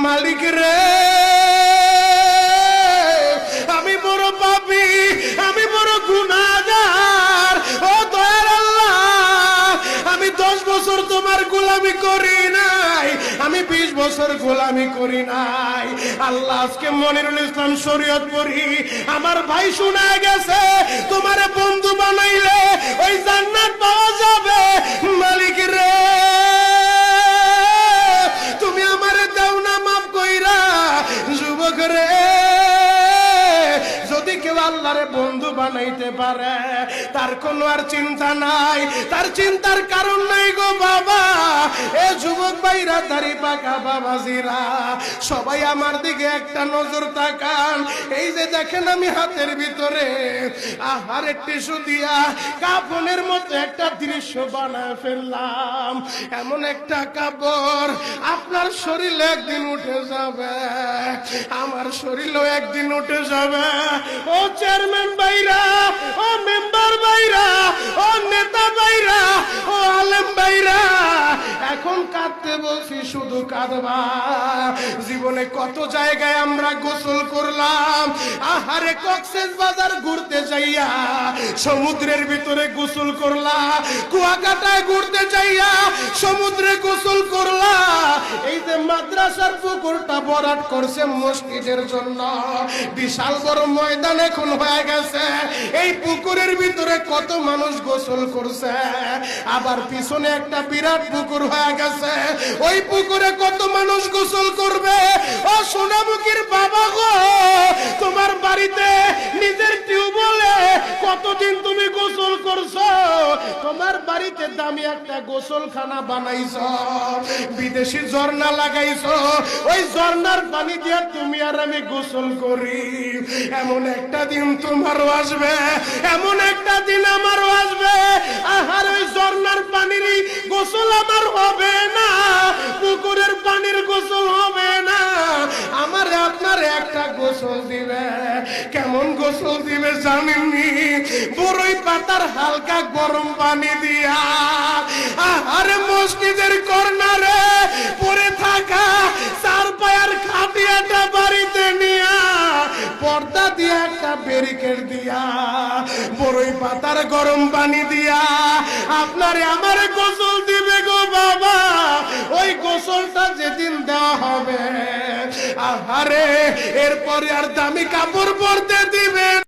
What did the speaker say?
মালিক রে, আমি বড় পাপী, আমি বড় গুনাহগার। ও দয়ার আল্লাহ, আমি 10 বছর তোমার গোলামি করি নাই, আমি 20 বছর গোলামি করি নাই। আল্লাহ আজকে মনিরুল ইসলাম শরীয়তপুরি আমার ভাই শোনা গেছে তোমারে বন্ধু বানাইলে ওই জান্নাত পাওয়া যাবে। মালিক রে, তুমি আমারে দাও না মাফ কইরা। যুবক রে, যদি কেউ আল্লাহরে বন্ধু বানাইতে পারে তার কোনো আর চিন্তা নাই, তার চিন্তার কারণ নাই গো বাবা। এ যুবক ভাইরা, দাড়ি পাকা বাবাজিরা, সবাই আমার দিকে একটা নজর তাকান। এই যে দেখেন আমি হাতের ভিতরে আহারে টিস্যু দিয়া কাফনের মতো একটা দৃশ্য বানায় ফেললাম। এমন একটা কাপড় আপনার শরীরে একদিন উঠে যাবে, আমার শরীরও একদিন উঠে যাবে। ও চেয়ারম্যান ভাইরা, ও মেম্বার ভাইরা, ও নেতা ভাইরা, ও আলেম ভাইরা, এখন কাঁদতে বলছি শুধু কাঁদবা। জীবনে কত জায়গায় আমরা গোসল করলাম। আহারে কক্সবাজার ঘুরতে যাইয়া সমুদ্রের ভিতরে গোসল করলা, কুয়াকাটায় ঘুরতে যাইয়া সমুদ্রে গোসল করলা। এই যে মাদ্রাসার পুকুরটা ভরাট করছে মসজিদের জন্য, বিশাল বড় ময়দান এখন হয়ে গেছে। এই পুকুরের ভিতরে কত মানুষ গোসল করছে, আবার পিছনে একটা বিরাট পুকুর হয়ে গেছে, ওই পুকুরে কত মানুষ গোসল করবে। ও সোনামুখীর বাবা গো, তোমার বাড়িতে নিজের টিউবওয়েলে কতদিন তুমি গোসল করছো, তোমার বাড়িতে দামি একটা গোসলখানা বানাইছো, বিদেশি ঝর্ণা লাগাইছো, ওই ঝর্ণার পানি দিয়ে তুমি আর আমি গোসল করি। এমন একটা দিন তোমারও আসবে, এমন একটা দিন আমারও আসবে। আহার ওই ঝর্ণার পানির গোসল আমার হবে না, পুকুরের পানির গোসল হবে না, আমার আপনার একটা গোসল দিবে। কেমন গোসল দিবে জানেননি? বড়ই পাতার হালকা গরম পানি দিয়া আরে মসজিদের কর্নারে পড়ে থাকা 4 পায়ার খাটিয়াটা বাড়িতে নিয়া পর্দা দিয়া একটা ব্যারিকেড দিয়া বড়ই পাতার গরম পানি দিয়া আপনারে আমার গোসল দিবে গো বাবা। ওই গোসলটা যেদিন দেওয়া হবে, আহারে এরপরে আর দামি কাপড় পরতে দিবে।